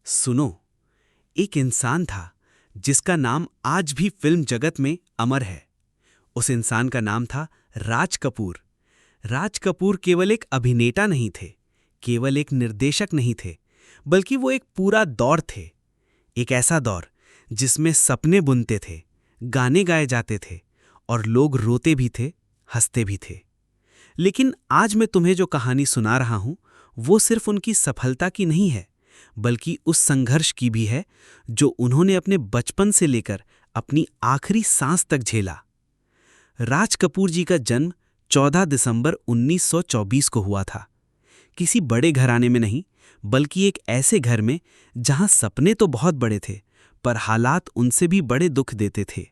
सुनो, एक इंसान था जिसका नाम आज भी फिल्म जगत में अमर है। उस इंसान का नाम था राज कपूर। राज कपूर केवल एक अभिनेता नहीं थे, केवल एक निर्देशक नहीं थे, बल्कि वो एक पूरा दौर थे। एक ऐसा दौर जिसमें सपने बुनते थे, गाने गाए जाते थे और लोग रोते भी थे, हंसते भी थे। लेकिन आज मैं तुम्हें जो कहानी सुना रहा हूं, वो सिर्फ उनकी सफलता की नहीं है, बल्कि उस संघर्ष की भी है जो उन्होंने अपने बचपन से लेकर अपनी आखिरी सांस तक झेला। राज कपूर जी का जन्म 14 दिसंबर 1924 को हुआ था। किसी बड़े घराने में नहीं, बल्कि एक ऐसे घर में जहां सपने तो बहुत बड़े थे, पर हालात उनसे भी बड़े दुख देते थे।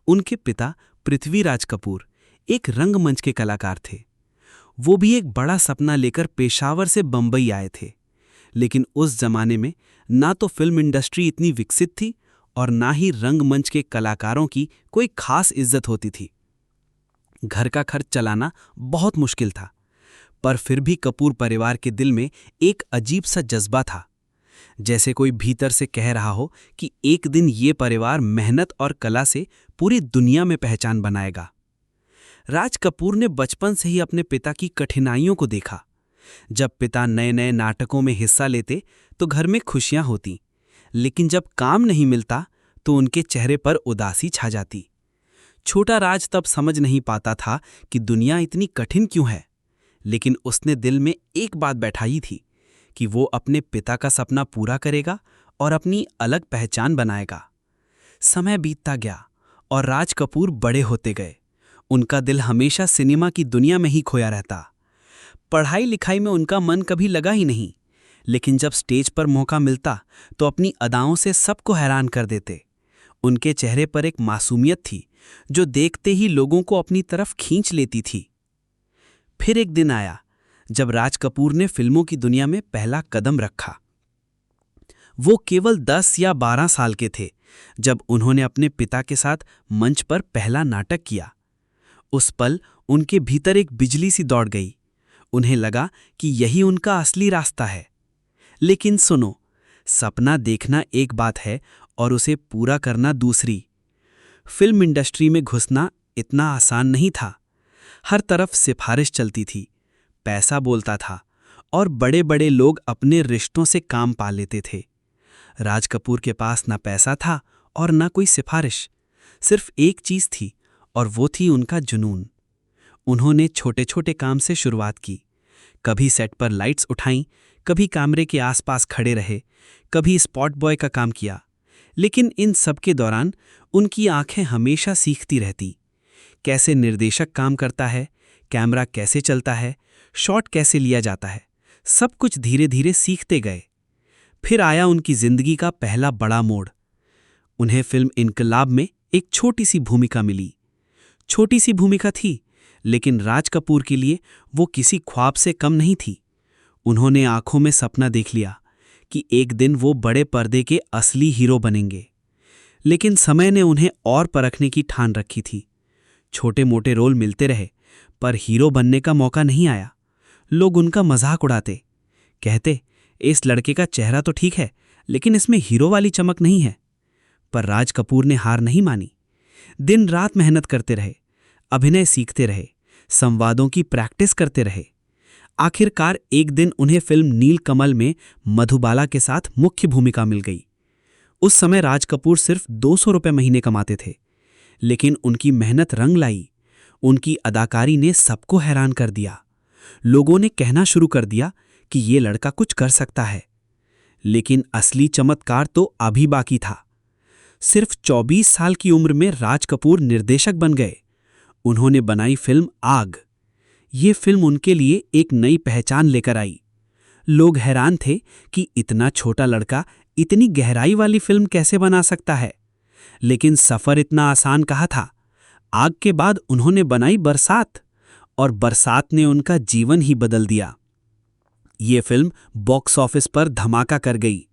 उनके पिता पृथ्वीराज कपूर एक रंगमंच के कलाकार थे। वो भी एक बड़ा सपना लेकर पेशावर से बंबई आए थे। लेकिन उस जमाने में ना तो फिल्म इंडस्ट्री इतनी विकसित थी और ना ही रंगमंच के कलाकारों की कोई खास इज्जत होती थी। घर का खर्च चलाना बहुत मुश्किल था, पर फिर भी कपूर परिवार के दिल में एक अजीब सा जज्बा था, जैसे कोई भीतर से कह रहा हो कि एक दिन ये परिवार मेहनत और कला से पूरी दुनिया में पहचान बनाएगा। राज कपूर ने बचपन से ही अपने पिता की कठिनाइयों को देखा। जब पिता नए नए नाटकों में हिस्सा लेते तो घर में खुशियां होती, लेकिन जब काम नहीं मिलता तो उनके चेहरे पर उदासी छा जाती। छोटा राज तब समझ नहीं पाता था कि दुनिया इतनी कठिन क्यों है, लेकिन उसने दिल में एक बात बैठाई थी कि वो अपने पिता का सपना पूरा करेगा और अपनी अलग पहचान बनाएगा। समय बीतता गया और राज कपूर बड़े होते गए। उनका दिल हमेशा सिनेमा की दुनिया में ही खोया रहता। पढ़ाई लिखाई में उनका मन कभी लगा ही नहीं, लेकिन जब स्टेज पर मौका मिलता तो अपनी अदाओं से सबको हैरान कर देते। उनके चेहरे पर एक मासूमियत थी जो देखते ही लोगों को अपनी तरफ खींच लेती थी। फिर एक दिन आया जब राज कपूर ने फिल्मों की दुनिया में पहला कदम रखा। वो केवल 10 या 12 साल के थे जब उन्होंने अपने पिता के साथ मंच पर पहला नाटक किया। उस पल उनके भीतर एक बिजली सी दौड़ गई। उन्हें लगा कि यही उनका असली रास्ता है। लेकिन सुनो, सपना देखना एक बात है और उसे पूरा करना दूसरी। फिल्म इंडस्ट्री में घुसना इतना आसान नहीं था। हर तरफ सिफारिश चलती थी, पैसा बोलता था और बड़े बड़े लोग अपने रिश्तों से काम पा लेते थे। राज कपूर के पास ना पैसा था और ना कोई सिफारिश, सिर्फ एक चीज थी और वो थी उनका जुनून। उन्होंने छोटे छोटे काम से शुरुआत की। कभी सेट पर लाइट्स उठाईं, कभी कैमरे के आसपास खड़े रहे, कभी स्पॉट बॉय का काम किया। लेकिन इन सब के दौरान उनकी आंखें हमेशा सीखती रहती। कैसे निर्देशक काम करता है, कैमरा कैसे चलता है, शॉट कैसे लिया जाता है, सब कुछ धीरे धीरे सीखते गए। फिर आया उनकी जिंदगी का पहला बड़ा मोड़। उन्हें फिल्म इनकलाब में एक छोटी सी भूमिका मिली। छोटी सी भूमिका थी, लेकिन राज कपूर के लिए वो किसी ख्वाब से कम नहीं थी। उन्होंने आंखों में सपना देख लिया कि एक दिन वो बड़े पर्दे के असली हीरो बनेंगे। लेकिन समय ने उन्हें और परखने की ठान रखी थी। छोटे मोटे रोल मिलते रहे, पर हीरो बनने का मौका नहीं आया। लोग उनका मजाक उड़ाते, कहते इस लड़के का चेहरा तो ठीक है, लेकिन इसमें हीरो वाली चमक नहीं है। पर राज कपूर ने हार नहीं मानी। दिन रात मेहनत करते रहे, अभिनय सीखते रहे, संवादों की प्रैक्टिस करते रहे। आखिरकार एक दिन उन्हें फिल्म नील कमल में मधुबाला के साथ मुख्य भूमिका मिल गई। उस समय राज कपूर सिर्फ 200 रुपये महीने कमाते थे, लेकिन उनकी मेहनत रंग लाई। उनकी अदाकारी ने सबको हैरान कर दिया। लोगों ने कहना शुरू कर दिया कि ये लड़का कुछ कर सकता है। लेकिन असली चमत्कार तो अभी बाकी था। सिर्फ 24 साल की उम्र में राज कपूर निर्देशक बन गए। उन्होंने बनाई फिल्म आग। ये फिल्म उनके लिए एक नई पहचान लेकर आई। लोग हैरान थे कि इतना छोटा लड़का इतनी गहराई वाली फिल्म कैसे बना सकता है। लेकिन सफर इतना आसान कहाँ था। आग के बाद उन्होंने बनाई बरसात, और बरसात ने उनका जीवन ही बदल दिया। ये फिल्म बॉक्स ऑफिस पर धमाका कर गई।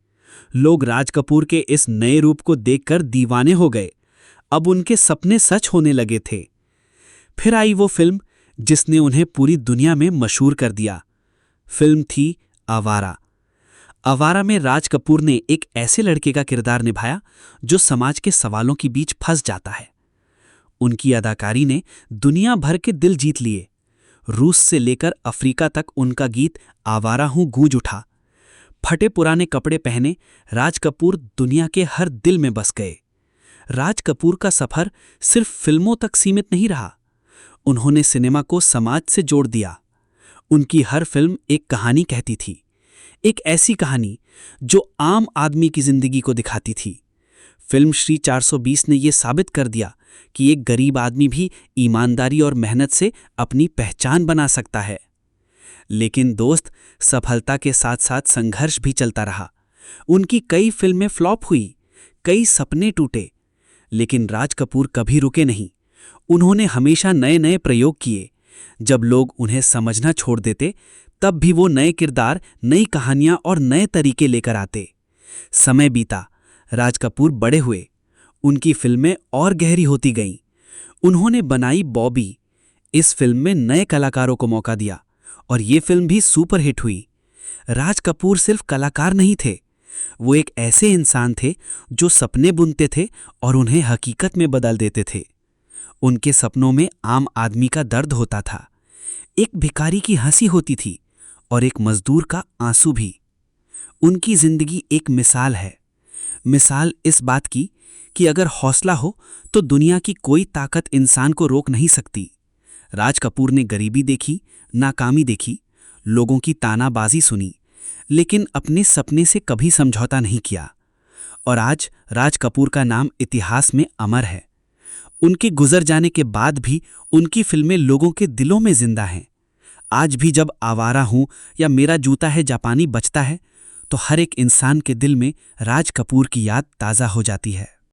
लोग राज कपूर के इस नए रूप को देखकर दीवाने हो गए। अब उनके सपने सच होने लगे थे। फिर आई वो फिल्म जिसने उन्हें पूरी दुनिया में मशहूर कर दिया। फिल्म थी आवारा। आवारा में राज कपूर ने एक ऐसे लड़के का किरदार निभाया जो समाज के सवालों के बीच फंस जाता है। उनकी अदाकारी ने दुनिया भर के दिल जीत लिए। रूस से लेकर अफ्रीका तक उनका गीत आवारा हूं गूंज उठा। फटे पुराने कपड़े पहने राज कपूर दुनिया के हर दिल में बस गए। राज कपूर का सफर सिर्फ फिल्मों तक सीमित नहीं रहा, उन्होंने सिनेमा को समाज से जोड़ दिया। उनकी हर फिल्म एक कहानी कहती थी, एक ऐसी कहानी जो आम आदमी की जिंदगी को दिखाती थी। फिल्म श्री 420 ने यह साबित कर दिया कि एक गरीब आदमी भी ईमानदारी और मेहनत से अपनी पहचान बना सकता है। लेकिन दोस्त, सफलता के साथ साथ संघर्ष भी चलता रहा। उनकी कई फिल्में फ्लॉप हुई, कई सपने टूटे, लेकिन राज कपूर कभी रुके नहीं। उन्होंने हमेशा नए नए प्रयोग किए। जब लोग उन्हें समझना छोड़ देते, तब भी वो नए किरदार, नई कहानियां और नए तरीके लेकर आते। समय बीता, राज कपूर बड़े हुए, उनकी फिल्में और गहरी होती गईं। उन्होंने बनाई बॉबी। इस फिल्म में नए कलाकारों को मौका दिया और ये फिल्म भी सुपरहिट हुई। राज कपूर सिर्फ कलाकार नहीं थे, वो एक ऐसे इंसान थे जो सपने बुनते थे और उन्हें हकीकत में बदल देते थे। उनके सपनों में आम आदमी का दर्द होता था, एक भिखारी की हंसी होती थी और एक मजदूर का आंसू भी। उनकी जिंदगी एक मिसाल है, मिसाल इस बात की कि अगर हौसला हो तो दुनिया की कोई ताकत इंसान को रोक नहीं सकती। राज कपूर ने गरीबी देखी, नाकामी देखी, लोगों की तानाबाजी सुनी, लेकिन अपने सपने से कभी समझौता नहीं किया। और आज राज कपूर का नाम इतिहास में अमर है। उनके गुजर जाने के बाद भी उनकी फिल्में लोगों के दिलों में जिंदा हैं। आज भी जब आवारा हूं या मेरा जूता है जापानी बजता है, तो हर एक इंसान के दिल में राज कपूर की याद ताज़ा हो जाती है।